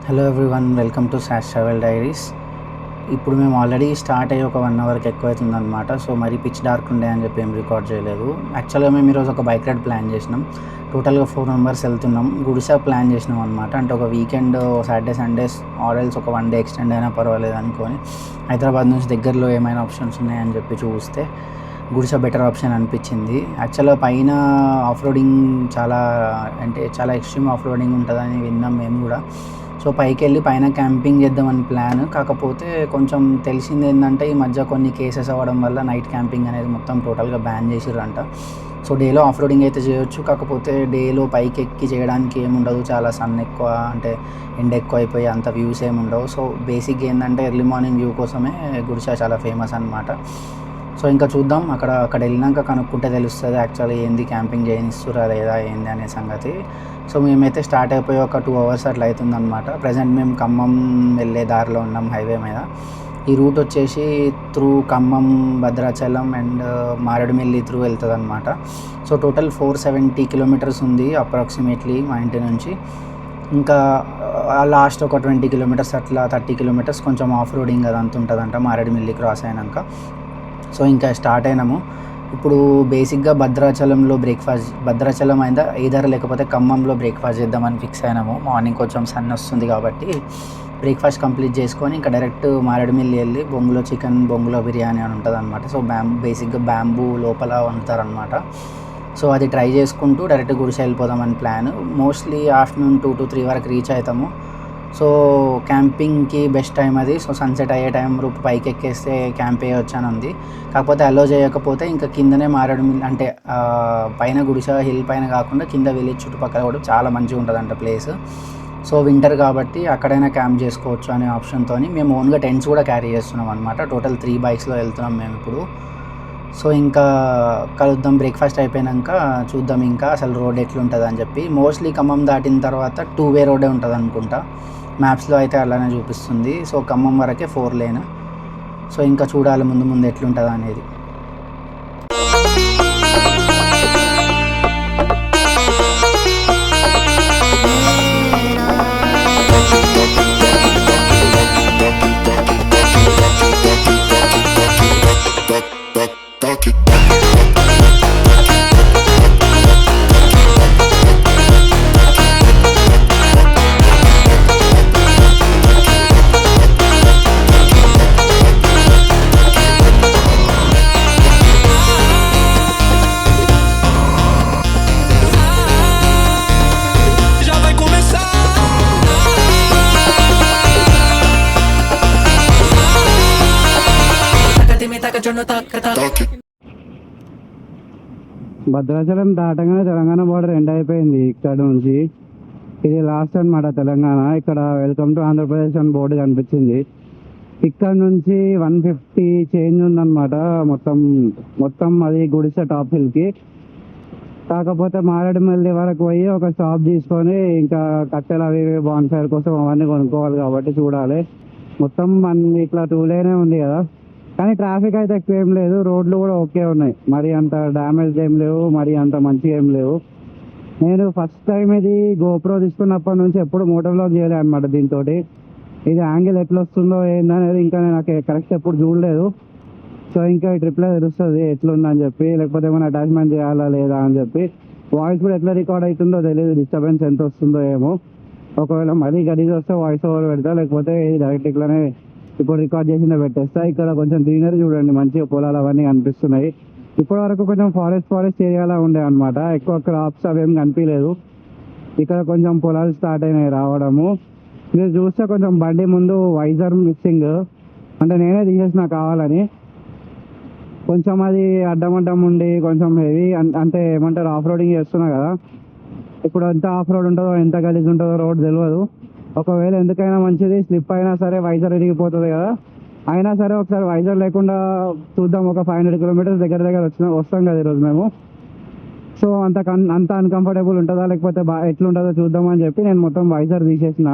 Hello everyone, welcome to Sash travel diaries. ఇప్పుడు మేము already start అయ్యి ఒక 1 అవర్కి ఎక్కువ అవుతుందన్నమాట. సో మరీ పిచ్ డార్క్ ఉండే అని చెప్పి ఏం రికార్డ్ చేయలేదు. యాక్చువల్గా మేము ఈరోజు ఒక బైక్ రైడ్ ప్లాన్ చేసినాం. టోటల్గా 4 మెంబర్స్ వెళ్తున్నాం. గుడిసా ప్లాన్ చేసినాం అనమాట. అంటే ఒక వీకెండ్, సాటర్డే సండేస్ ఆర్ఎల్స్ ఒక 1 డే ఎక్స్టెండ్ అయినా పర్వాలేదు అనుకొని హైదరాబాద్ నుంచి దగ్గరలో ఏమైనా ఆప్షన్స్ ఉన్నాయని చెప్పి చూస్తే గుడిసా బెటర్ ఆప్షన్ అనిపించింది. యాక్చువల్గా పైన ఆఫ్ రోడింగ్ చాలా ఎక్స్ట్రీమ్ ఆఫ్ రోడింగ్ ఉంటుందని విన్నాం మేము కూడా. సో పైకి వెళ్ళి పైన క్యాంపింగ్ చేద్దామని ప్లాన్. కాకపోతే కొంచెం తెలిసింది ఏంటంటే ఈ మధ్య కొన్ని కేసెస్ అవ్వడం వల్ల నైట్ క్యాంపింగ్ అనేది మొత్తం టోటల్గా బ్యాన్ చేసిర్రంట. సో డేలో ఆఫ్ రోడింగ్ అయితే చేయొచ్చు, కాకపోతే డేలో పైకి ఎక్కి చేయడానికి ఏముండదు. చాలా సన్ ఎక్కువ, అంటే ఎండ ఎక్కువ అయిపోయి అంత వ్యూస్ ఏముండవు. సో బేసిక్గా ఏంటంటే ఎర్లీ మార్నింగ్ వ్యూ కోసమే గుడిసా చాలా ఫేమస్ అనమాట. సో ఇంకా చూద్దాం, అక్కడ వెళ్ళినాక కనుక్కుంటే తెలుస్తుంది యాక్చువల్లీ ఏంది, క్యాంపింగ్ చేయనిస్తురా లేదా ఏంది అనే సంగతి. సో మేమైతే స్టార్ట్ అయిపోయి ఒక 2 అవర్స్ అట్లా అవుతుందన్నమాట. ప్రజెంట్ మేము ఖమ్మం వెళ్ళే దారిలో ఉన్నాం, హైవే మీద. ఈ రూట్ వచ్చేసి through Khammam, Bhadrachalam and Maredumilli through వెళ్తుంది అనమాట. సో టోటల్ 470 కిలోమీటర్స్ ఉంది అప్రాక్సిమేట్లీ మా ఇంటి నుంచి. ఇంకా లాస్ట్ ఒక 20 కిలోమీటర్స్ అట్లా 30 కిలోమీటర్స్ కొంచెం ఆఫ్ రోడింగ్ అదంతా ఉంటుందంట మారేడుమిల్లి క్రాస్ అయినాక. సో ఇంకా స్టార్ట్ అయినాము. ఇప్పుడు బేసిక్గా భద్రాచలం అయిందా ఈధర్ లేకపోతే ఖమ్మంలో బ్రేక్ఫాస్ట్ చేద్దామని ఫిక్స్ అయినాము. మార్నింగ్ కొంచెం సన్ వస్తుంది కాబట్టి బ్రేక్ఫాస్ట్ కంప్లీట్ చేసుకొని ఇంకా డైరెక్ట్ మారేడుమిల్లి వెళ్ళి బొంగులో చికెన్, బొంగులో బిర్యానీ అని ఉంటుంది అనమాట. సో బేసిక్గా బ్యాంబూ లోపల వండుతారనమాట. సో అది ట్రై చేసుకుంటూ డైరెక్ట్ గుడిసె వెళ్ళిపోదామని ప్లాన్. మోస్ట్లీ ఆఫ్టర్నూన్ 2 to 3 వరకు రీచ్ అవుతాము. సో క్యాంపింగ్కి బెస్ట్ టైం అది. సో సన్సెట్ అయ్యే టైం రూపు పైకి ఎక్కేస్తే క్యాంప్ వేయవచ్చు అని ఉంది. కాకపోతే అలో చేయకపోతే ఇంకా కిందనే మారేడుమిల్లి, అంటే పైన గుడిసె హిల్ పైన కాకుండా కింద విలేజ్ చుట్టుపక్కల కూడా చాలా మంచిగా ఉంటుందంట ప్లేస్. సో వింటర్ కాబట్టి అక్కడైనా క్యాంప్ చేసుకోవచ్చు అనే ఆప్షన్తో మేము ఓన్గా టెంట్స్ కూడా క్యారీ చేస్తున్నాం అనమాట. టోటల్ 3 బైక్స్లో వెళ్తున్నాం మేము ఇప్పుడు. సో ఇంకా కలుద్దాం బ్రేక్ఫాస్ట్ అయిపోయాక, చూద్దాం ఇంకా అసలు రోడ్ ఎట్లుంటుంది అని చెప్పి. మోస్ట్లీ ఖమ్మం దాటిన తర్వాత 2-వే రోడే ఉంటుంది అనుకుంటా, మ్యాప్స్లో అయితే అలానే చూపిస్తుంది. సో ఖమ్మం వరకే 4 లేన్. సో ఇంకా చూడాలి ముందు ముందు ఎట్లుంటుంది అనేది. భద్రాచలం దాటంగానే తెలంగాణ బోర్డర్ ఎండ్ అయిపోయింది ఇక్కడ నుంచి. ఇది లాస్ట్ అనమాట తెలంగాణ. ఇక్కడ వెల్కమ్ టు ఆంధ్రప్రదేశ్ అని బోర్డు కనిపించింది. ఇక్కడ నుంచి 150 చేంజ్ ఉందన్నమాట మొత్తం అది గుడిసె టాప్ హిల్కి. కాకపోతే మారేడుమల్లి వరకు పోయి ఒక స్టాప్ తీసుకొని ఇంకా కట్టెలు అవి బాన్ఫైర్ కోసం అవన్నీ కొనుక్కోవాలి కాబట్టి చూడాలి. మొత్తం ఇట్లా 2 లేనే ఉంది కదా, కానీ ట్రాఫిక్ అయితే ఎక్కువ ఏం లేదు. రోడ్లు కూడా ఓకే ఉన్నాయి, మరి అంత డ్యామేజ్ ఏం లేవు, మరి అంత మంచిగా ఏం లేవు. నేను ఫస్ట్ టైం ఇది గోప్రో తీసుకున్నప్పటి నుంచి ఎప్పుడు మోటో వ్లాగ్ చేయలేదు అనమాట. దీంతో ఇది యాంగిల్ ఎట్లా వస్తుందో ఏందనేది ఇంకా నేను కరెక్ట్ ఎప్పుడు చూడలేదు. సో ఇంకా ఈ ట్రిప్లో తెలుస్తుంది ఎట్లుందని చెప్పి, లేకపోతే ఏమైనా అటాచ్మెంట్ చేయాలా లేదా అని చెప్పి. వాయిస్ కూడా ఎట్లా రికార్డ్ అవుతుందో తెలియదు, డిస్టర్బెన్స్ ఎంత వస్తుందో ఏమో. ఒకవేళ మరీ గడిగి వస్తే వాయిస్ ఓవర్ పెడతా, లేకపోతే డైరెక్ట్ ఇట్లానే ఇప్పుడు రికార్డ్ చేసిందే పెట్టేస్తా. ఇక్కడ కొంచెం గ్రీనరీ చూడండి, మంచిగా పొలాలు అవన్నీ కనిపిస్తున్నాయి. ఇప్పటి వరకు కొంచెం ఫారెస్ట్ ఏరియాలా ఉండే అనమాట, ఎక్కువ క్రాప్స్ అవేం కనిపించలేదు. ఇక్కడ కొంచెం పొలాలు స్టార్ట్ అయినాయి రావడము. మీరు చూస్తే కొంచెం బండి ముందు వైజర్ మిస్సింగ్, అంటే నేనే తీసేసిన కావాలని. కొంచెం అది అడ్డం ఉండి కొంచెం హెవీ, అంటే ఏమంటారు ఆఫ్ రోడింగ్ చేస్తున్నా కదా. ఇప్పుడు ఎంత ఆఫ్ రోడ్ ఉంటుందో ఎంత గలీజ్ ఉంటుందో రోడ్ తెలియదు. ఒకవేళ ఎందుకైనా మంచిది, స్లిప్ అయినా సరే వైజర్ ఇరిగిపోతుంది కదా, అయినా సరే ఒకసారి వైజర్ లేకుండా చూద్దాం. ఒక 500 కిలోమీటర్స్ దగ్గర వస్తాం కదా ఈరోజు మేము. సో అంత అన్కంఫర్టబుల్ ఉంటుందా లేకపోతే ఎట్లుంటుందో చూద్దామని చెప్పి నేను మొత్తం వైజర్ తీసేసిన.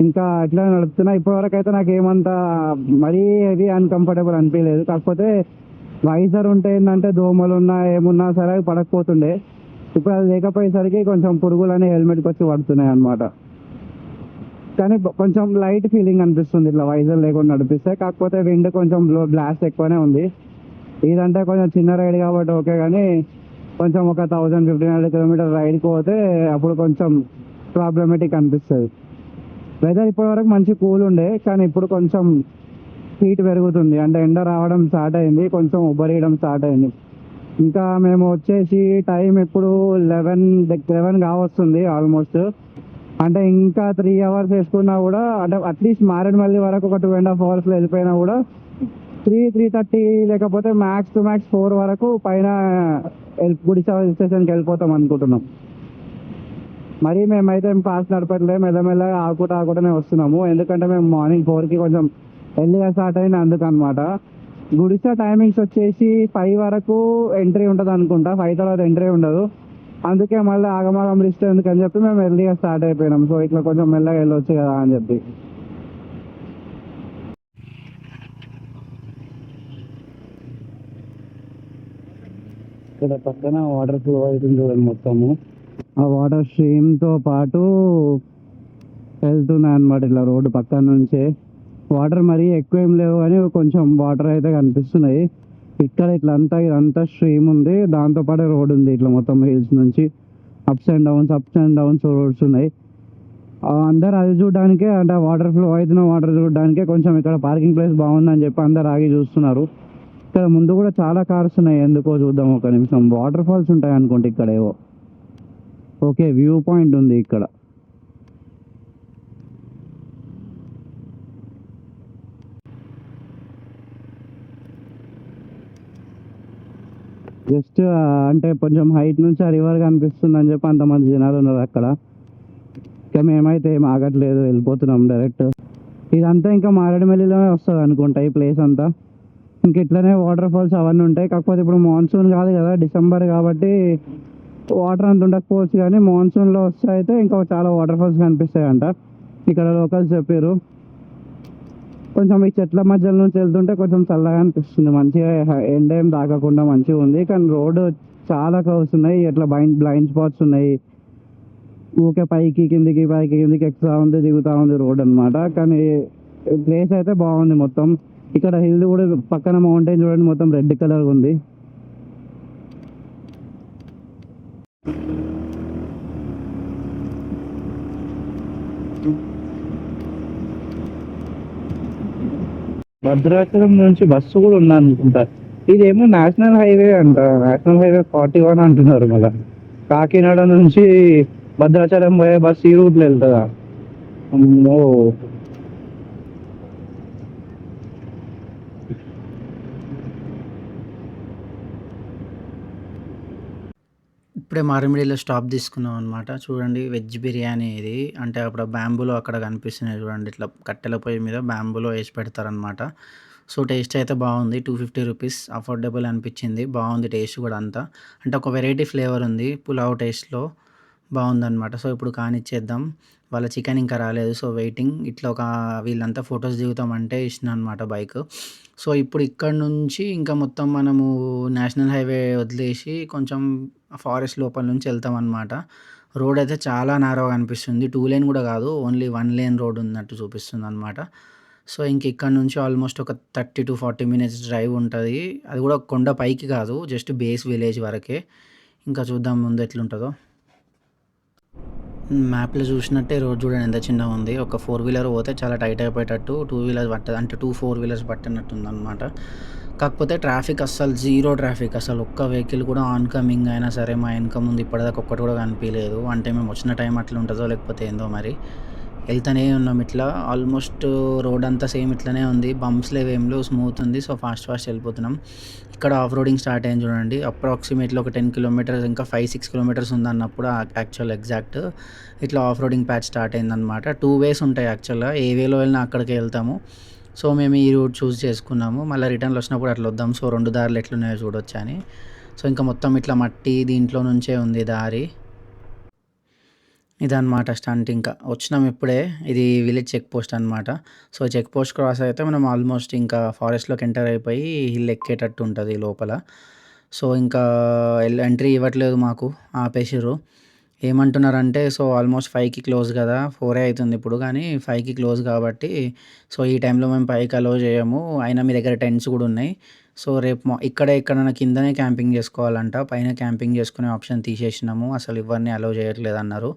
ఇంకా ఎట్లా నడుపుతున్నా. ఇప్పటివరకు అయితే నాకు ఏమంతా మరీ హెవీ అన్కంఫర్టబుల్ అనిపించలేదు. కాకపోతే వైజర్ ఉంటే ఏంటంటే దోమలు ఉన్నా ఏమున్నా సరే పడకపోతుండే. ఇప్పుడు అది లేకపోయేసరికి కొంచెం పురుగులని హెల్మెట్కి వచ్చి పడుతున్నాయి అన్నమాట. కానీ కొంచెం లైట్ ఫీలింగ్ అనిపిస్తుంది ఇట్లా వైజాగ్ లేకుండా నడిపిస్తే. కాకపోతే విండ్ కొంచెం బ్లాస్ట్ ఎక్కువనే ఉంది. ఇదంటే కొంచెం చిన్న రైడ్ కాబట్టి ఓకే, కానీ కొంచెం ఒక 1000-1500 కిలోమీటర్ రైడ్కి పోతే అప్పుడు కొంచెం ప్రాబ్లమేటిక్ అనిపిస్తుంది. వెదర్ ఇప్పటి వరకు మంచి కూల్ ఉండే, కానీ ఇప్పుడు కొంచెం హీట్ పెరుగుతుంది. అంటే ఎండ రావడం స్టార్ట్ అయింది, కొంచెం ఉబ్బరీయడం స్టార్ట్ అయింది. ఇంకా మేము వచ్చేసి టైం ఇప్పుడు 11 కావస్తుంది ఆల్మోస్ట్. అంటే ఇంకా 3 అవర్స్ వేసుకున్నా కూడా, అంటే అట్లీస్ట్ మారేడుమల్లి వరకు ఒక 2.5 అవర్స్లో వెళ్ళిపోయినా కూడా 3:30 లేకపోతే మ్యాక్స్ టు మ్యాక్స్ 4 వరకు పైన గుడిసా స్టేషన్కి వెళ్ళిపోతాం అనుకుంటున్నాం. మరి మేమైతే ఫాస్ట్ నడపట్లేదు, మెల్లమెల్లగా ఆకుతానే వస్తున్నాము. ఎందుకంటే మేము మార్నింగ్ 4కి కొంచెం ఎర్లీగా స్టార్ట్ అయింది అందుకనమాట. గుడిసా టైమింగ్స్ వచ్చేసి 5 వరకు ఎంట్రీ ఉంటుంది అనుకుంటా, 5 తర్వాత ఎంట్రీ ఉండదు. అందుకే మళ్ళీ ఆగమాగం రిస్ట్ ఎందుకని చెప్పి మేము ఎర్లీగా స్టార్ట్ అయిపోయినాం. సో ఇట్లా కొంచెం మెల్లగా వెళ్ళొచ్చు కదా అని చెప్పి. ఇక్కడ పక్కన వాటర్ ఫ్లో అవుతుంది చూడండి మొత్తము. ఆ వాటర్ స్ట్రీమ్తో పాటు వెళ్తున్నాయి అన్నమాట ఇట్లా రోడ్డు పక్కన నుంచే. వాటర్ మరీ ఎక్కువ ఏం లేవు కానీ కొంచెం వాటర్ అయితే కనిపిస్తున్నాయి. ఇక్కడ ఇదంతా స్ట్రీమ్ ఉంది, దాంతోపాటు రోడ్ ఉంది. ఇట్లా మొత్తం హిల్స్ నుంచి అప్స్ అండ్ డౌన్స్ రోడ్స్ ఉన్నాయి. అందరు అది చూడడానికే, అంటే వాటర్ ఫ్లో అవుతున్న వాటర్ చూడడానికే కొంచెం ఇక్కడ పార్కింగ్ ప్లేస్ బాగుందని చెప్పి అందరు ఆగి చూస్తున్నారు. ఇక్కడ ముందు కూడా చాలా కార్స్ ఉన్నాయి, ఎందుకో చూద్దాం ఒక నిమిషం. వాటర్ ఫాల్స్ ఉంటాయి అనుకుంటే ఇక్కడ ఏవో. ఓకే, వ్యూ పాయింట్ ఉంది ఇక్కడ. జస్ట్ అంటే కొంచెం హైట్ నుంచి ఆ రివర్ కనిపిస్తుంది అని చెప్పి అంతమంది జనాలు ఉన్నారు అక్కడ. ఇంకా మేమైతే ఏం ఆగట్లేదు, వెళ్ళిపోతున్నాం డైరెక్ట్. ఇదంతా ఇంకా మారేడుమల్లిలోనే వస్తుంది అనుకుంటా ఈ ప్లేస్ అంతా. ఇంక ఇట్లనే వాటర్ ఫాల్స్ అవన్నీ ఉంటాయి. కాకపోతే ఇప్పుడు మాన్సూన్ కాదు కదా, డిసెంబర్ కాబట్టి వాటర్ అంత ఉండకపోవచ్చు, కానీ మాన్సూన్లో వస్తే అయితే ఇంకా చాలా వాటర్ ఫాల్స్ కనిపిస్తాయి అంట. ఇక్కడ లోకల్స్ చెప్పారు. కొంచెం ఈ చెట్ల మధ్యలో నుంచి వెళ్తుంటే కొంచెం చల్లగా అనిపిస్తుంది, మంచిగా ఎండ ఏం తాకకుండా మంచిగా ఉంది. కానీ రోడ్డు చాలా కర్వ్స్ ఉన్నాయి, ఇట్లా బ్లైండ్ స్పాట్స్ ఉన్నాయి. ఊకే పైకి కిందికి ఎక్కుతా ఉంది దిగుతూ ఉంది రోడ్ అనమాట. కానీ ప్లేస్ అయితే బాగుంది మొత్తం. ఇక్కడ హిల్ కూడా పక్కన మౌంటైన్ చూడండి, మొత్తం రెడ్ కలర్ ఉంది. భద్రాచలం నుంచి బస్సు కూడా ఉంది అనుకుంటా. ఇదేమో నేషనల్ హైవే అంట, నేషనల్ హైవే 41 అంటున్నారు. మళ్ళీ కాకినాడ నుంచి భద్రాచలం పోయే బస్సు ఈ రూట్లో వెళ్తుందా? అమ్మో. ఇప్పుడే మారేడుమల్లిలో స్టాప్ తీసుకున్నాం అనమాట. చూడండి వెజ్ బిర్యానీ ఇది. అంటే అప్పుడు బ్యాంబూలో అక్కడ కనిపిస్తున్నాయి చూడండి, ఇట్లా కట్టెల పొయ్యి మీద బ్యాంబూలో వేసి పెడతారనమాట. సో టేస్ట్ అయితే బాగుంది. 250 రూపీస్, అఫోర్డబుల్ అనిపించింది. బాగుంది టేస్ట్ కూడా అంతా. అంటే ఒక వెరైటీ ఫ్లేవర్ ఉంది పులావ్ టేస్ట్లో, బాగుందన్నమాట. సో ఇప్పుడు కానిచ్చేద్దాం. వాళ్ళ చికెన్ ఇంకా రాలేదు, సో వెయిటింగ్. ఇట్లా వీళ్ళంతా ఫొటోస్ దిగుతామంటే ఇష్టం అనమాట బైక్. సో ఇప్పుడు ఇక్కడ నుంచి ఇంకా మొత్తం మనము నేషనల్ హైవే వదిలేసి కొంచెం ఫారెస్ట్ లోపల నుంచి వెళ్తాం అనమాట. రోడ్ అయితే చాలా నారోగా అనిపిస్తుంది, 2 లేన్ కూడా కాదు, ఓన్లీ 1 లేన్ రోడ్ ఉన్నట్టు చూపిస్తుంది అనమాట. సో ఇంక ఇక్కడ నుంచి ఆల్మోస్ట్ ఒక 30-40 మినిట్స్ డ్రైవ్ ఉంటుంది. అది కూడా కొండ పైకి కాదు, జస్ట్ బేస్ విలేజ్ వరకే. ఇంకా చూద్దాం ముందు ఎట్లుంటుందో. మ్యాప్లో చూసినట్టే రోడ్ చూడండి ఎంత చిన్నగా ఉంది. ఒక 4 వీలర్ పోతే చాలా టైట్ అయిపోయేటట్టు 2 వీలర్స్ పట్టదు, అంటే 4 వీలర్స్ పట్టినట్టు ఉందన్నమాట. కాకపోతే ట్రాఫిక్ అస్సలు జీరో ట్రాఫిక్, అసలు ఒక్క వెహికల్ కూడా ఆన్ కమింగ్ అయినా సరే మా వెనక ముందు ఇప్పటిదాకా ఒక్కటి కూడా కనిపించలేదు. అంటే మేము వచ్చిన టైం అట్లా ఉంటుందో లేకపోతే ఏందో మరి. వెళ్తూనే ఉన్నాం ఇట్లా, ఆల్మోస్ట్ రోడ్ అంతా సేమ్ ఇట్లనే ఉంది, బంప్స్ లేవేంలో స్మూత్ ఉంది. సో ఫాస్ట్ వెళ్ళిపోతున్నాం. ఇక్కడ ఆఫ్ రోడింగ్ స్టార్ట్ అయింది చూడండి. అప్రాక్సిమేట్లీ ఒక 10 కిలోమీటర్స్, ఇంకా 5-6 కిలోమీటర్స్ ఉందన్నప్పుడు యాక్చువల్ ఎగ్జాక్ట్ ఇట్లా ఆఫ్ రోడింగ్ ప్యాచ్ స్టార్ట్ అయిందనమాట. 2 వేస్ ఉంటాయి యాక్చువల్గా, ఏ వేలో వెళ్ళినా అక్కడికి వెళ్తాము. సో మేము ఈ రూట్ చూస్ చేసుకున్నాము. మళ్ళీ రిటర్న్లో వచ్చినప్పుడు అట్లా వద్దాం, సో 2 దారులు ఎట్లున్నాయో చూడొచ్చు అని. సో ఇంకా మొత్తం ఇట్లా మట్టి దీంట్లో నుంచే ఉంది దారి. ఇదన్నమాట స్టంట్. ఇంకా వచ్చినాం ఇప్పుడే, ఇది విలేజ్ చెక్ పోస్ట్ అనమాట. సో చెక్ పోస్ట్ క్రాస్ అయితే మనం ఆల్మోస్ట్ ఇంకా ఫారెస్ట్లోకి ఎంటర్ అయిపోయి హిల్ ఎక్కేటట్టు ఉంటుంది లోపల. సో ఇంకా ఎంట్రీ ఇవ్వట్లేదు మాకు, ఆపేసిర్రు. ఏమంటున్నారంటే సో ఆల్మోస్ట్ 5కి క్లోజ్ కదా, 4 అవుతుంది ఇప్పుడు, కానీ 5కి క్లోజ్ కాబట్టి సో ఈ టైంలో మేము పైకి అలో చేయము, అయినా మీ దగ్గర టెంట్స్ కూడా ఉన్నాయి. సో రేపు ఇక్కడే ఎక్కడైనా కిందనే క్యాంపింగ్ చేసుకోవాలంట, పైన క్యాంపింగ్ చేసుకునే ఆప్షన్ తీసేసినాము, అసలు ఇవన్నీ అలో చేయట్లేదు అన్నారు.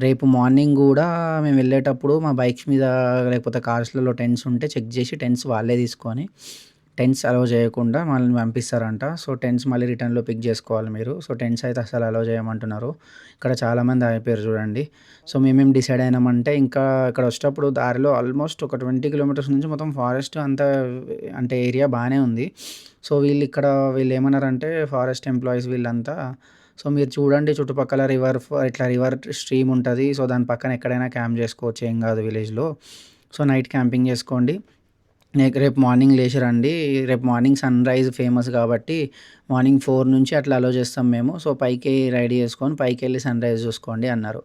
రేపు మార్నింగ్ కూడా మేము వెళ్ళేటప్పుడు మా బైక్స్ మీద లేకపోతే కార్స్లలో టెంట్స్ ఉంటే చెక్ చేసి టెంట్స్ వాళ్ళే తీసుకొని టెంట్స్ అలౌ చేయకుండా మనల్ని పంపిస్తారంట. సో టెంట్స్ మళ్ళీ రిటర్న్లో పిక్ చేసుకోవాలి మీరు. సో టెంట్స్ అయితే అసలు అలౌ చేయమంటున్నారు. ఇక్కడ చాలామంది అయిపోయారు చూడండి. సో మేమేం డిసైడ్ అయినామంటే ఇంకా ఇక్కడ వచ్చేటప్పుడు దారిలో ఆల్మోస్ట్ ఒక 20 కిలోమీటర్స్ నుంచి మొత్తం ఫారెస్ట్ అంతా అంటే ఏరియా బాగానే ఉంది. సో వీళ్ళు ఏమన్నారంటే ఫారెస్ట్ ఎంప్లాయీస్ వీళ్ళంతా, సో మీరు చూడండి చుట్టుపక్కల రివర్ స్ట్రీమ్ ఉంటుంది. సో దాని పక్కన ఎక్కడైనా క్యాంప్ చేసుకోవచ్చు, ఏం కాదు విలేజ్లో. సో నైట్ క్యాంపింగ్ చేసుకోండి, రేపు మార్నింగ్ లేచి రండి. రేపు మార్నింగ్ సన్‌రైజ్ ఫేమస్ కాబట్టి మార్నింగ్ 4 నుంచి అట్లా అలో చేస్తాం మేము. సో పైకి రెడీ చేసుకొని పైకెళ్ళి సన్‌రైజ్ చూసుకోండి అన్నారు.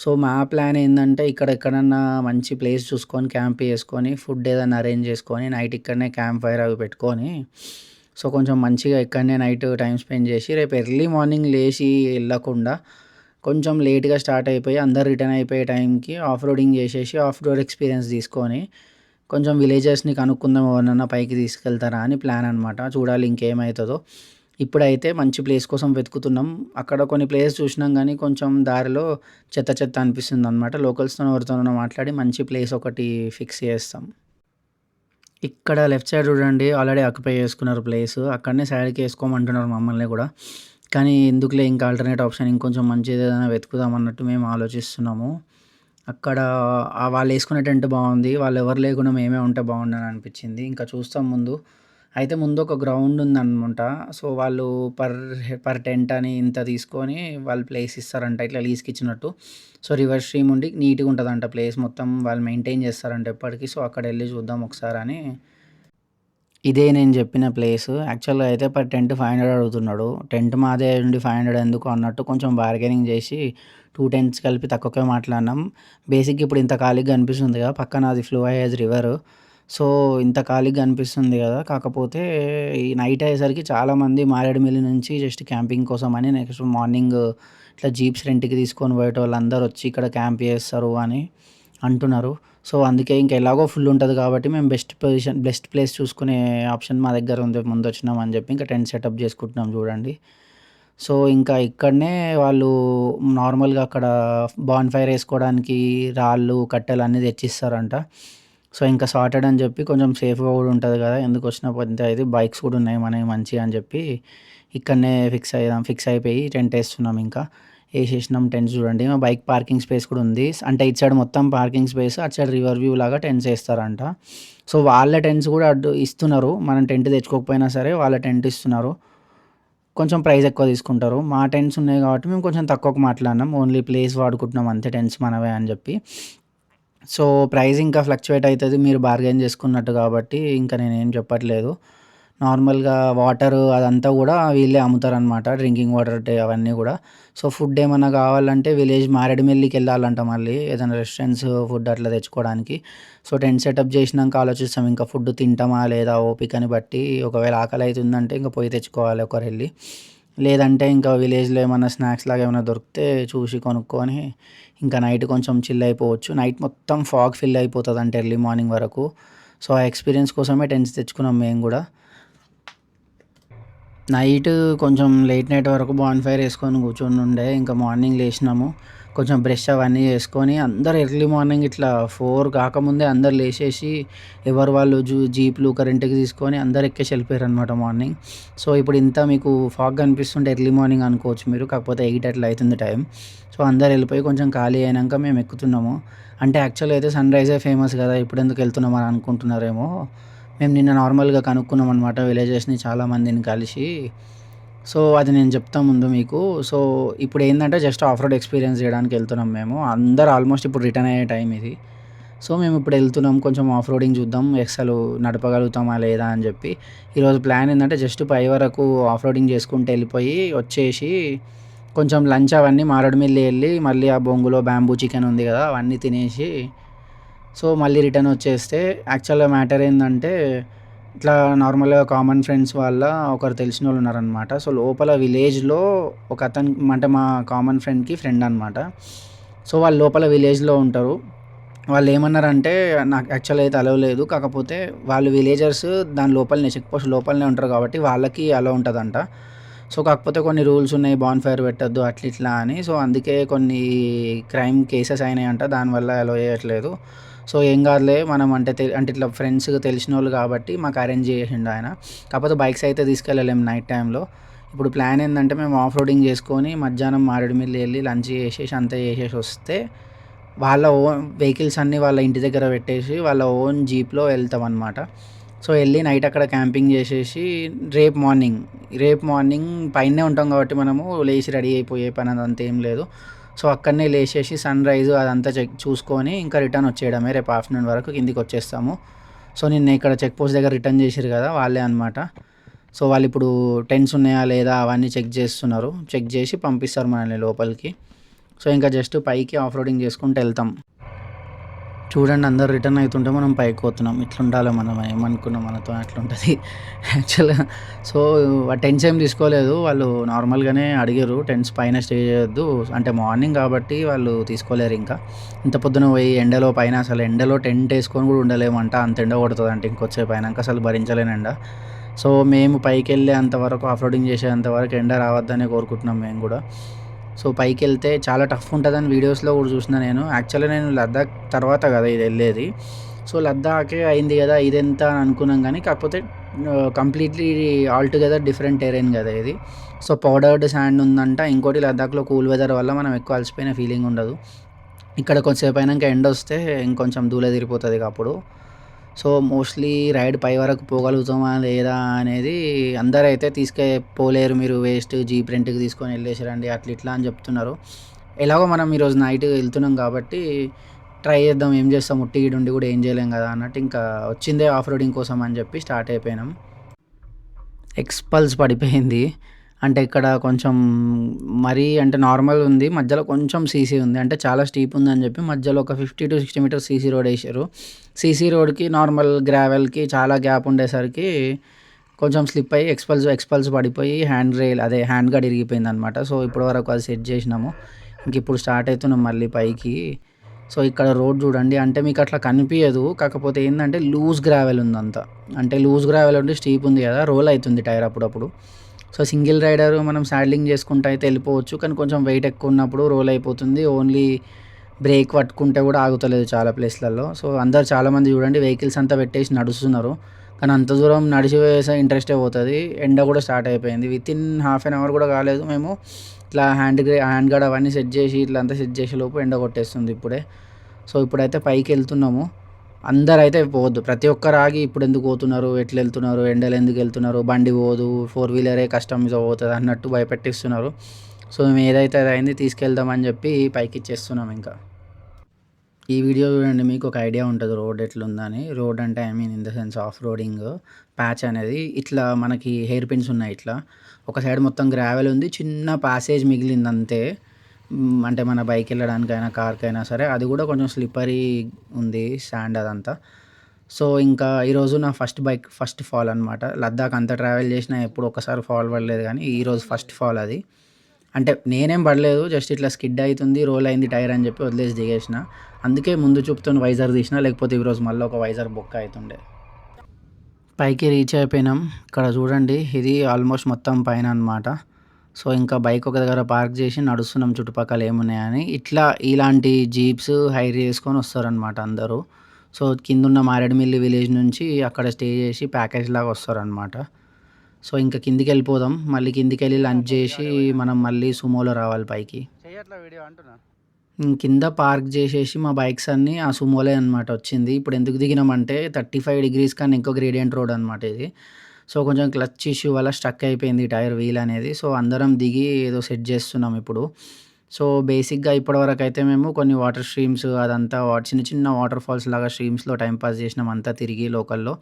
సో మా ప్లాన్ ఏందంటే ఇక్కడ ఎక్కడన్నా మంచి ప్లేస్ చూసుకొని క్యాంప్ చేసుకొని ఫుడ్ ఏదైనా అరేంజ్ చేసుకొని నైట్ ఇక్కడనే క్యాంప్ ఫైర్ అవి పెట్టుకొని సో కొంచెం మంచిగా ఇక్కడనే నైట్ టైం స్పెండ్ చేసి రేపు ఎర్లీ మార్నింగ్ లేచి వెళ్ళకుండా కొంచెం లేట్‌గా స్టార్ట్ అయిపోయి అందరు రిటర్న్ అయిపోయే టైంకి ఆఫ్ రోడింగ్ చేసేసి ఆఫ్ రోడ్ ఎక్స్పీరియన్స్ తీసుకొని కొంచెం విలేజెస్‌ని కనుక్కుందాం, ఎవరినన్నా పైకి తీసుకెళ్తారా అని ప్లాన్ అనమాట. చూడాలి ఇంకేమైతదో. ఇప్పుడైతే మంచి ప్లేస్ కోసం వెతుకుతున్నాం. అక్కడ కొన్ని ప్లేస్ చూసినాం గానీ కొంచెం దారిలో చెత్త అనిపిస్తుందనమాట. లోకల్స్‌తోనో ఎవరితోనో మాట్లాడి మంచి ప్లేస్ ఒకటి ఫిక్స్ చేస్తాం. ఇక్కడ లెఫ్ట్ సైడ్ చూడండి ఆల్రెడీ ఆక్యుపై చేసుకున్నారు ప్లేస్. అక్కడనే సైడ్‌కి ఏసుకోమంటున్నారు మమ్మల్ని కూడా. కానీ ఎందుకులే ఇంకా ఆల్టర్‌నేట్ ఆప్షన్ ఇంకొంచెం మంచిది ఏదైనా వెతుకుదాం అన్నట్టు మేము ఆలోచిస్తున్నాము. అక్కడ వాళ్ళేసుకునే టెంట్ బాగుంది, వాళ్ళెవరు లేకుండా మేమే ఉంటే బాగుండని అనిపించింది. ఇంకా చూస్తాం ముందు. అయితే ముందు ఒక గ్రౌండ్ ఉందనమాట. సో వాళ్ళు పర్ టెంట్ అని ఇంత తీసుకొని వాళ్ళు ప్లేస్ ఇస్తారంట, ఇట్లా లీజ్‌కి ఇచ్చినట్టు. సో రివర్ స్ట్రీమ్ ఉండి నీట్‌గా ఉంటదంట ప్లేస్ మొత్తం, వాళ్ళు మెయింటైన్ చేస్తారంట ఎప్పటికి. సో అక్కడెళ్ళి చూద్దాం ఒకసారి అని. ఇదే నేను చెప్పిన ప్లేస్. యాక్చువల్‌గా అయితే పర్ టెంట్ 500 అడుగుతున్నాడు. టెంట్ మాదే ఉండి 500 ఎందుకు అన్నట్టు కొంచెం బార్గెనింగ్ చేసి 2 టెంట్స్ కలిపి తక్కువకే మాట్లాడినాం. బేసిక్‌గా ఇప్పుడు ఇంత ఖాళీగా కనిపిస్తుంది కదా, పక్కన అది ఫ్లో అయ్యేది రివర్. సో ఇంత ఖాళీగా కనిపిస్తుంది కదా, కాకపోతే ఈ నైట్ అయ్యేసరికి చాలామంది మారేడుమిల్లి నుంచి జస్ట్ క్యాంపింగ్ కోసం అని నెక్స్ట్ మార్నింగ్ ఇట్లా జీప్స్ రెంట్‌కి తీసుకొని పోయేటోళ్ళందరూ వచ్చి ఇక్కడ క్యాంప్ చేస్తారు అని అంటున్నారు. సో అందుకే ఇంక ఎలాగో ఫుల్ ఉంటది కాబట్టి మేము బెస్ట్ ప్లేస్ చూసుకునే ఆప్షన్ మా దగ్గర ఉంది, ముందొచ్చినాం అని చెప్పి ఇంకా టెంట్ సెటప్ చేసుకుంటున్నాం చూడండి. సో ఇంకా ఇక్కడనే వాళ్ళు నార్మల్‌గా అక్కడ బాన్‌ఫైర్ ఏసుకోవడానికి రాళ్ళు, కట్టెలు అన్నీ తెచ్చిస్తారంట. సో ఇంకా సార్టెడ్ అని చెప్పి కొంచెం సేఫ్‌గా కూడా ఉంటది కదా, ఎందుకొచ్చినా పొద్దున ఇది బైక్స్ కూడా ఉన్నాయి మనయి మంచిగా అని చెప్పి ఇక్కడనే ఫిక్స్ అయిపోయి టెంట్ ఏస్తున్నాం ఇంకా. ఏసేసినాం టెంట్స్ చూడండి. మా బైక్ పార్కింగ్ స్పేస్ కూడా ఉంది. అంటే ఇటు సైడ్ మొత్తం పార్కింగ్ స్పేస్, అటు సైడ్ రివర్ వ్యూ లాగా టెంట్స్ ఏస్తారంట. సో వాళ్ళ టెంట్స్ కూడా ఇస్తున్నారు. మనం టెంట్ తెచ్చుకోకపోయినా సరే వాళ్ళ టెంట్ ఇస్తున్నారు. కొంచెం ప్రైస్ ఎక్కువ తీసుకుంటారు. మా టెంట్స్ ఉన్నాయి కాబట్టి మేము కొంచెం తక్కువకు మాట్లాడినాం. ఓన్లీ ప్లేస్ వాడుకుంటున్నాం అంతే, టెంట్స్ మనవే అని చెప్పి. సో ప్రైస్ ఇంకా ఫ్లక్చుయేట్ అయితది మీరు బార్గెయిన్ చేసుకున్నట్టు కాబట్టి ఇంకా నేనేం చెప్పట్లేదు. నార్మల్‌గా వాటరు అదంతా కూడా వీళ్ళే అమ్ముతారనమాట. డ్రింకింగ్ వాటర్ అవన్నీ కూడా. సో ఫుడ్ ఏమన్నా కావాలంటే విలేజ్ మారేడుమిల్లికెళ్ళాలంట మళ్ళీ ఏదైనా రెస్టారెంట్స్ ఫుడ్ అట్లా తెచ్చుకోవడానికి. సో టెంట్ సెటప్ చేసినాక ఆలోచిస్తాం ఇంకా ఫుడ్ తింటామా లేదా ఓపికని బట్టి. ఒకవేళ ఆకలి అయితుందంటే ఇంక పోయి తెచ్చుకోవాలి ఒకరెళ్ళి. లేదంటే ఇంకా విలేజ్‌లో ఏమన్నా స్నాక్స్ లాగా ఏమన్నా దొరికితే చూసి కొనుక్కొని ఇంకా నైట్ కొంచెం చిల్ అయిపోవచ్చు. నైట్ మొత్తం ఫాగ్ ఫిల్ అయిపోతదంట ఎర్లీ మార్నింగ్ వరకు. సో ఆ ఎక్స్‌పీరియన్స్ కోసమే టెంట్స్ తెచ్చుకున్నాం మేము కూడా. నైట్ కొంచెం లేట్ నైట్ వరకు బాన్‌ఫైర్ ఏసుకొని కూర్చొనుండే. ఇంకా మార్నింగ్ లేసినాము. కొంచెం బ్రష్ అవన్నీ చేసుకొని అందరూ ఎర్లీ మార్నింగ్ ఇట్లా 4 కాకముందే అందరూ లేసేసి ఎవరు వాళ్ళు జీప్‌లు రెంట్‌కి తీసుకొని అందరూ ఎక్కేసి వెళ్ళిపోయారనమాట మార్నింగ్. సో ఇప్పుడు ఇంత మీకు ఫాగ్ కనిపిస్తుంటే ఎర్లీ మార్నింగ్ అనుకోవచ్చు మీరు. కాకపోతే 8 అట్లా అయితుంది టైం. సో అందరూ వెళ్ళిపోయి కొంచెం ఖాళీ అయినాక మేము ఎక్కుతున్నాము. అంటే యాక్చువల్‌గా అయితే సన్‌రైజే ఫేమస్ కదా, ఇప్పుడెందుకు వెళ్తున్నాం అని అనుకుంటున్నారేమో. మేము నిన్న నార్మల్‌గా కనుక్కున్నాం అనమాట విలేజెస్‌ని చాలామందిని కలిసి. సో అది నేను చెప్తా ముందు మీకు. సో ఇప్పుడేందంటే జస్ట్ ఆఫ్ రోడ్ ఎక్స్‌పీరియన్స్ చేయడానికి వెళ్తున్నాం మేము. అందరూ ఆల్మోస్ట్ ఇప్పుడు రిటర్న్ అయ్యే టైం ఇది. సో మేము ఇప్పుడు వెళ్తున్నాం, కొంచెం ఆఫ్ రోడింగ్ చూద్దాం అసలు నడపగలుగుతామా లేదా అని చెప్పి. ఈరోజు ప్లాన్ ఏందంటే జస్ట్ పై వరకు ఆఫ్ రోడింగ్ చేసుకుంటూ వెళ్ళిపోయి వచ్చేసి కొంచెం లంచ్ అవన్నీ మారేడుమిల్లి వెళ్ళి మళ్ళీ ఆ బొంగులో బ్యాంబూ చికెన్ ఉంది కదా అవన్నీ తినేసి సో మళ్ళీ రిటర్న్ వచ్చేస్తే. యాక్చువల్‌గా మ్యాటర్ ఏందంటే ఇట్లా నార్మల్‌గా కామన్ ఫ్రెండ్స్ వాళ్ళ ఒకరు తెలిసినోళ్ళు ఉన్నారనమాట. సో, లోపల విలేజ్‌లో ఒక అతను అంటే మా కామన్ ఫ్రెండ్‌కి ఫ్రెండ్ అనమాట. సో, వాళ్ళు లోపల విలేజ్‌లో ఉంటారు. వాళ్ళేమన్నారంటే నాకు యాక్చువల్‌గా అయితే అలో లేదు. కాకపోతే వాళ్ళు విలేజర్స్ దాని లోపలనే చెక్ పోస్ట్ లోపలనే ఉంటారు కాబట్టి వాళ్ళకి అలో ఉంటదంట. సో, కాకపోతే కొన్ని రూల్స్ ఉన్నాయి. బాన్‌ఫైర్ పెట్టొద్దు అట్లా ఇట్లా అని. సో, అందుకే కొన్ని క్రైమ్ కేసెస్ అయినాయంట. దానివల్ల అలో చేయట్లేదు. సో, ఏం కాదులే మనం అంటే ఇట్లా ఫ్రెండ్స్ తెలిసినోళ్ళు కాబట్టి మాకు అరేంజ్ చేసిండు ఆయన. కాకపోతే బైక్స్ అయితే తీసుకెళ్ళలేము నైట్ టైమ్‌లో. ఇప్పుడు ప్లాన్ ఏందంటే మేము ఆఫ్ రోడింగ్ చేసుకొని మధ్యాహ్నం మారేడుమిల్లి ఎళ్లి లంచ్ చేసేసి అంతా చేసేసి వస్తే వాళ్ళ ఓన్ వెహికల్స్ అన్నీ వాళ్ళ ఇంటి దగ్గర పెట్టేసి వాళ్ళ ఓన్ జీప్‌లో వెళ్తామనమాట. సో, ఎళ్లి నైట్ అక్కడ క్యాంపింగ్ చేసేసి రేపు మార్నింగ్ పైనే ఉంటాం కాబట్టి మనము లేచి రెడీ అయిపోయే పని అదంతా ఏం లేదు. సో, అక్కడనే లేచేసి సన్‌రైజ్ అదంతా చూసుకొని ఇంకా రిటర్న్ వచ్చేయడమే. రేపు ఆఫ్టర్‌నూన్ వరకు కిందికొచ్చేస్తాము. సో, నిన్న ఇక్కడ చెక్ పోస్ట్ దగ్గర రిటర్న్ చేసిర్రు కదా! వాళ్ళే అనమాట. సో, వాళ్ళిప్పుడు టెంట్స్ ఉన్నాయా లేదా అవన్నీ చెక్ చేస్తున్నారు. చెక్ చేసి పంపిస్తారు మనల్ని లోపలికి. సో, ఇంకా జస్ట్ పైకి ఆఫ్ రోడింగ్ చేసుకుంటూ ఎళ్తాం. చూడండి అందరూ రిటర్న్ అయితుంటే మనం పైకి పోతున్నాం. ఇట్లుండాలి మనం ఏమనుకున్నాం మనతో అట్లుంటది. యాక్చువల్‌గా సో, టెంట్స్ ఏం తీసుకోలేదు. వాళ్ళు నార్మల్‌గానే అడిగిర్రు టెంట్స్ పైన స్టే చేయొద్దు. అంటే మార్నింగ్ కాబట్టి వాళ్ళు తీసుకోలేరింకా. ఇంత పొద్దున పోయి ఎండలో పైన అసలు ఎండలో టెంట్ ఏసుకొని కూడా ఉండలేమంట. అంత ఎండ కొడతదంట ఇంకొద్దిసేపు అయినంక అసలు భరించలేను ఎండ. సో, మేము పైకెళ్ళేంత వరకు ఆఫ్ రోడింగ్ చేసేంత వరకు ఎండ రావద్దనే కోరుకుంటున్నాం మేము గూడా. సో, పైకెళ్తే చాలా టఫ్ ఉంటదని వీడియోస్‌లో కూడా చూసిన నేను. యాక్చువల్‌గా నేను లద్దాఖ్ తర్వాత కదా ఇది ఎళ్ళేది. సో, లద్దాఖే అయింది కదా! ఇదెంత అని అనుకున్నాం గానీ కాకపోతే కంప్లీట్‌లీ ఆల్‌టుగెదర్ డిఫరెంట్ టెర్రైన్ కదా ఇది. సో, పౌడర్డ్ శాండ్ ఉందంట. ఇంకోటి లద్దాఖ్‌లో కూల్ వెదర్ వల్ల మనం ఎక్కువ అలసిపోయిన ఫీలింగ్ ఉండదు. ఇక్కడ కొంచెంసేపు అయినంక ఎండొస్తే ఇంకొంచెం దూల తీరిపోతది ఇక అప్పుడు. సో, మోస్ట్‌లీ రైడ్ పై వరకు పోగలుగుతామా లేదా అనేది అందరైతే పోలేరు మీరు వేస్ట్ జీప్ రెంట్‌కి తీసుకొని ఎళ్ళేసి రండి అట్లా ఇట్లా అని చెప్తున్నారు. ఎలాగో మనం ఈరోజు నైట్ ఎళ్తున్నాం కాబట్టి ట్రై చేద్దాం. ఏం చేస్తాం ఉట్టిగ ఈడుండి కూడా ఏం చేయలేం కదా! అన్నట్టు ఇంకా వచ్చిందే ఆఫ్ రోడింగ్ కోసం అని చెప్పి స్టార్ట్ అయిపోయినాం. ఎక్స్‌పల్స్ పడిపోయింది. అంటే ఇక్కడ కొంచెం మరీ అంటే నార్మల్ ఉంది. మధ్యలో కొంచెం సీసీ ఉంది. అంటే చాలా స్టీప్ ఉందని చెప్పి మధ్యలో ఒక 50-60 మీటర్స్ సీసీ రోడ్ ఏశారు. సీసీ రోడ్‌కి నార్మల్ గ్రావెల్‌కి చాలా గ్యాప్ ఉండేసరికి కొంచెం స్లిప్ అయ్యి ఎక్స్‌పల్స్ పడిపోయి హ్యాండ్ గార్డ్ ఇరిగిపోయిందనమాట. సో, ఇప్పటి వరకు అది సెట్ చేసినాము. ఇంకిప్పుడు స్టార్ట్ అయితున్నాం మళ్ళీ పైకి. సో, ఇక్కడ రోడ్ చూడండి. అంటే మీకు అట్లా కనిపియదు. కాకపోతే ఏందంటే లూజ్ గ్రావెల్ ఉందంతా. అంటే లూజ్ గ్రావెల్ ఉండి స్టీప్ ఉంది కదా! రోల్ అయితుంది టైర్ అప్పుడప్పుడు. సో, సింగిల్ రైడర్ మనం సాడ్లింగ్ చేసుకుంటా అయితే వెళ్ళిపోవచ్చు. కానీ కొంచెం వెయిట్ ఎక్కువ ఉన్నప్పుడు రోల్ అయిపోతుంది. ఓన్లీ బ్రేక్ పట్టుకుంటే కూడా ఆగుతలేదు చాలా ప్లేస్‌లలో. సో, అందరూ చాలామంది చూడండి వెహికల్స్ అంతా పెట్టేసి నడుస్తున్నారు. కానీ అంత దూరం నడిచి వేసే ఇంట్రెస్టే పోతది. ఎండ కూడా స్టార్ట్ అయిపోయింది. వితిన్ హాఫ్ ఎన్ అవర్ కూడా కాలేదు. మేము ఇట్లా హ్యాండ్ గార్డ్ అవన్నీ సెట్ చేసి ఇట్లా అంతా సెట్ చేసేలోపు ఎండ కొట్టేస్తుంది ఇప్పుడే. సో, ఇప్పుడైతే పైకెళ్తున్నాము. అందరైతే పోవద్దు. ప్రతి ఒక్కరు ఆగి ఇప్పుడెందుకు పోతున్నారు? ఎట్లెళ్తున్నారు? ఎండలో ఎందుకెళ్తున్నారు? బండి పోదు. ఫోర్ వీలరే కష్టం మీద పోతది అన్నట్టు భయపెట్టిస్తున్నారు. సో, మేము ఏదైతే అది అయింది తీసుకెళ్దామని చెప్పి పైకిచ్చేస్తున్నాం ఇంకా. ఈ వీడియో చూడండి మీకు ఒక ఐడియా ఉంటది రోడ్ ఎట్లుందని. రోడ్ అంటే I mean in the sense off roading patch అనేది ఇట్లా మనకి హెయిర్ పిన్స్ ఉన్నాయి ఇట్లా. ఒక సైడ్ మొత్తం గ్రావెల్ ఉంది. చిన్న ప్యాసేజ్ మిగిలింది అంతే. అంటే మన బైక్ వెళ్ళడానికైనా కార్‌కైనా సరే అది కూడా కొంచెం స్లిప్పరీ ఉంది శాండ్ అదంతా. సో, ఇంకా ఈరోజు నా ఫస్ట్ ఫాల్ అనమాట. లద్దాఖ్ అంతా ట్రావెల్ చేసినా ఎప్పుడు ఒక్కసారి ఫాల్ పడలేదు కానీ ఈరోజు ఫస్ట్ ఫాల్ అది. అంటే నేనేం పడలేదు. జస్ట్ ఇట్లా స్కిడ్ అయితుంది. రోల్ అయింది టైర్ అని చెప్పి వదిలేసి దిగేసిన. అందుకే ముందు చూపుతోని వైజర్ తీసిన. లేకపోతే ఈరోజు మళ్ళీ ఒక వైజర్ బొక్క అయితుండే. పైకి రీచ్ అయిపోయినాం. ఇక్కడ చూడండి ఇది ఆల్మోస్ట్ మొత్తం పైన అనమాట. సో, ఇంకా బైక్ ఒక దగ్గర పార్క్ చేసి నడుస్తున్నాం చుట్టుపక్కల ఏమున్నాయని. ఇలాంటి జీప్స్ హైర్ చేసుకొని వస్తారనమాట అందరూ. సో, కిందున్న మారేడుమిల్లి విలేజ్ నుంచి అక్కడ స్టే చేసి ప్యాకేజ్ లాగా వస్తారనమాట. సో, ఇంకా కిందికెళ్ళిపోదాం. మళ్ళీ కిందికెళ్ళి లంచ్ చేసి మనం మళ్ళీ సుమోలో రావాలి పైకి. కింద పార్క్ చేసేసి మా బైక్స్ అన్నీ ఆ సుమోలే అనమాట వచ్చింది. ఇప్పుడు ఎందుకు దిగినామంటే 35 డిగ్రీస్ కన్నా ఎక్కువ గ్రేడియంట్ రోడ్ అనమాట ఇది. సో, కొంచెం క్లచ్ ఇష్యూ వల్ల స్ట్రక్ అయిపోయింది టైర్ వీల్ అనేది. సో, అందరం దిగి ఏదో సెట్ చేస్తున్నాం ఇప్పుడు. సో, బేసిక్‌గా ఇప్పటివరకైతే మేము కొన్ని వాటర్ స్ట్రీమ్స్ అదంతా చిన్న చిన్న వాటర్ ఫాల్స్ లాగా స్ట్రీమ్స్‌లో టైమ్ పాస్ చేసినాం అంతా తిరిగి లోకల్‌లో.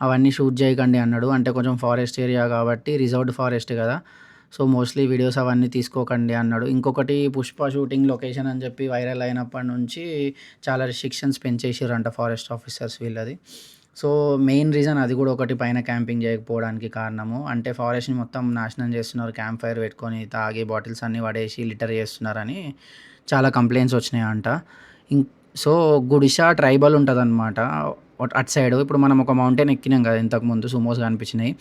అవన్నీ షూట్ చేయకండి అన్నాడు. అంటే కొంచెం ఫారెస్ట్ ఏరియా కాబట్టి రిజర్వ్డ్ ఫారెస్ట్ కదా! సో, మోస్ట్‌లీ వీడియోస్ అవన్నీ తీసుకోకండి అన్నాడు. ఇంకొకటి 'పుష్ప' షూటింగ్ లొకేషన్ అని చెప్పి వైరల్ అయినప్పటి నుంచి చాలా రిస్ట్రిక్షన్స్ పెంచేసిర్రంట ఫారెస్ట్ ఆఫీసర్స్ వీళ్ళది. సో మెయిన్ రీజన్ అది కూడా ఒకటి, పైన క్యాంపింగ్ చేయకపోవడానికి కారణము. అంటే ఫారెస్ట్ని మొత్తం నాశనం చేస్తున్నారు, క్యాంప్ ఫైర్ పెట్టుకొని తాగి బాటిల్స్ అన్నీ పడేసి లిటర్ చేస్తున్నారని చాలా కంప్లైంట్స్ వచ్చినాయంట. సో గుడిసా ట్రైబల్ ఉంటుందన్నమాట అటు సైడ్. ఇప్పుడు మనం ఒక మౌంటైన్ ఎక్కినాం కదా ఇంతకుముందు, సుమోస్ కనిపించినాయి,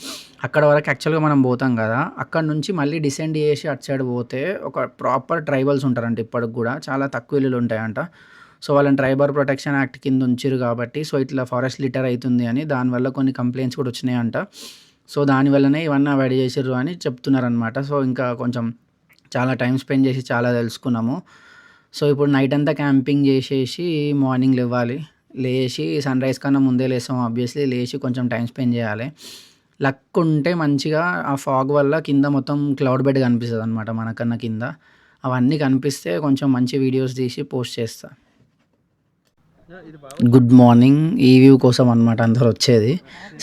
అక్కడ వరకు యాక్చువల్గా మనం పోతాం కదా, అక్కడ నుంచి మళ్ళీ డిసెండ్ చేసి అటు సైడ్ పోతే ఒక ప్రాపర్ ట్రైబల్స్ ఉంటారంట. ఇప్పటికి కూడా చాలా తక్కువ ఇల్లులు ఉంటాయంట. సో వాళ్ళని ట్రైబల్ ప్రొటెక్షన్ యాక్ట్ కింద ఉంచారు కాబట్టి, సో ఇట్లా ఫారెస్ట్ లిటర్ అవుతుంది అని దానివల్ల కొన్ని కంప్లైంట్స్ కూడా వచ్చినాయంట. సో దానివల్లనే ఇవన్నీ అవాయిడ్ చేసారు అని చెప్తున్నారనమాట. సో ఇంకా కొంచెం చాలా టైం స్పెండ్ చేసి చాలా తెలుసుకున్నాము. సో ఇప్పుడు నైట్ అంతా క్యాంపింగ్ చేసేసి మార్నింగ్ లేచి సన్‌రైజ్ కన్నా ముందే లేస్తాం ఆబ్వియస్లీ. లేచి కొంచెం టైం స్పెండ్ చేయాలి. లక్ ఉంటే మంచిగా ఆ ఫాగ్ వల్ల కింద మొత్తం క్లౌడ్ బెడ్ కనిపిస్తదనమాట మనకన్నా కింద. అవన్నీ కనిపిస్తే కొంచెం మంచి వీడియోస్ తీసి పోస్ట్ చేస్తా. Good morning. ఈ వ్యూ కోసం అనమాట అందరూ వచ్చేది.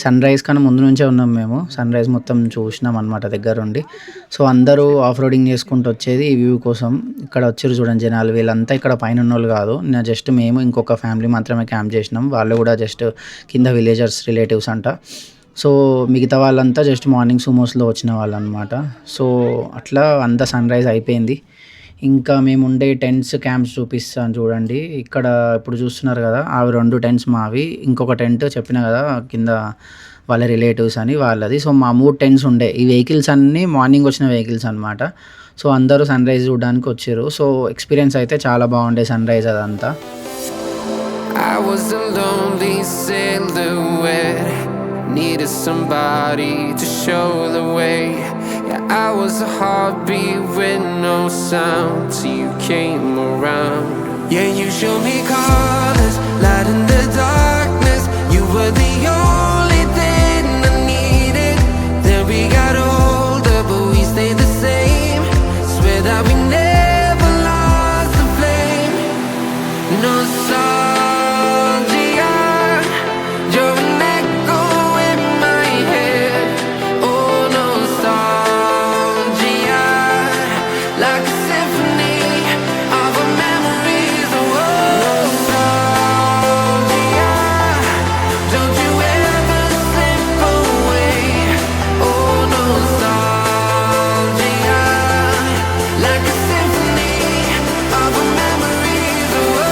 సన్‌రైజ్ కన్నా ముందు నుంచే ఉన్నాం మేము. సన్‌రైజ్ మొత్తం చూసినాం అనమాట దగ్గరుండి. సో అందరూ ఆఫ్ రోడింగ్ చేసుకుంటూ వచ్చేది ఈ వ్యూ కోసం. ఇక్కడ వచ్చిర్రు చూడండి జనాలు. వీళ్ళంతా ఇక్కడ పైన ఉన్నోళ్ళు కాదు. జస్ట్ మేము ఇంకొక ఫ్యామిలీ మాత్రమే క్యాంప్ చేసినాం. వాళ్ళు కూడా జస్ట్ కింద విలేజర్స్ రిలేటివ్స్ అంట. సో మిగతా వాళ్ళంతా జస్ట్ మార్నింగ్ సుమోస్లో వచ్చిన వాళ్ళు అనమాట. సో అట్లా అంతా సన్‌రైజ్ అయిపోయింది. ఇంకా మేము ఉండే టెంట్స్, క్యాంప్స్ చూపిస్తాను చూడండి. ఇక్కడ ఇప్పుడు చూస్తున్నారు కదా, అవి 2 టెంట్స్ మావి. ఇంకొక టెంట్ చెప్పిన కదా కింద వాళ్ళ రిలేటివ్స్ అని, వాళ్ళది. సో మా 3 టెంట్స్ ఉండే. ఈ వెహికల్స్ అన్నీ మార్నింగ్ వచ్చిన వెహికల్స్ అనమాట. సో అందరూ సన్‌రైజ్ చూడడానికి వచ్చారు. సో ఎక్స్పీరియన్స్ అయితే చాలా బాగుండే సన్‌రైజ్ అదంతా. I was a lonely silhouette, needed somebody to show the way. Yeah, I was a heartbeat with no sound till you came around. Yeah, you showed me colors, light in the darkness. You were the only thing I needed. Then we got older, but we stayed the same. Swear that we never lost the flame. Nostalgia, you're an echo in my head. Oh, nostalgia, like a symphony of our memories. Oh, nostalgia, don't you ever slip away. Oh, nostalgia, like a symphony of our memories. Oh.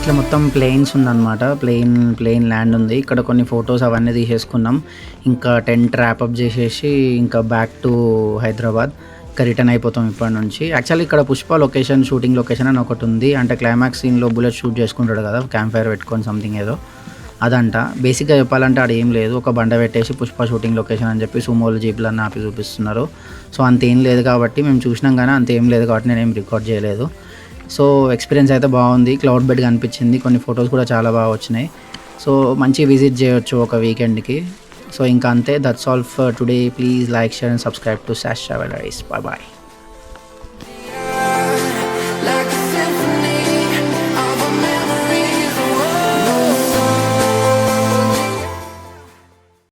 ఇట్లా మొత్తం planes ఉందన్నమాట. Plain land ఉంది. ఇక్కడ కొన్ని photos అవన్నీ తీసేసుకున్నాం. ఇంకా tent wrap up చేసేసి ఇంకా బ్యాక్ టు హైదరాబాద్. ఇంకా రిటర్న్ అయిపోతాం ఇప్పటి నుంచి. యాక్చువల్లీ ఇక్కడ పుష్ప లొకేషన్, షూటింగ్ లొకేషన్ అని ఒకటి ఉంది. అంటే క్లైమాక్స్ సీన్లో బుల్లెట్ షూట్ చేసుకుంటాడు కదా, క్యాంప్ ఫైర్ పెట్టుకొని సంథింగ్ ఏదో అదంట. బేసిక్గా చెప్పాలంటే ఆడ ఏం లేదు, ఒక బండ పెట్టేసి పుష్ప షూటింగ్ లొకేషన్ అని చెప్పి సుమోలు జీపులన్నీ ఆపి చూపిస్తున్నారు. సో అంతేం లేదు కాబట్టి మేము చూసినాం, కానీ అంతేం లేదు కాబట్టి నేనేం రికార్డ్ చేయలేదు. సో ఎక్స్పీరియన్స్ అయితే బాగుంది. క్లౌడ్ బెడ్ కనిపించింది. కొన్ని ఫొటోస్ కూడా చాలా బాగా వచ్చినాయి. సో మంచి విజిట్ చేయొచ్చు ఒక వీకెండ్కి. సో ఇంకా అంతే. That's all for today. Please like, share and subscribe to Sash travel diaries. Bye bye.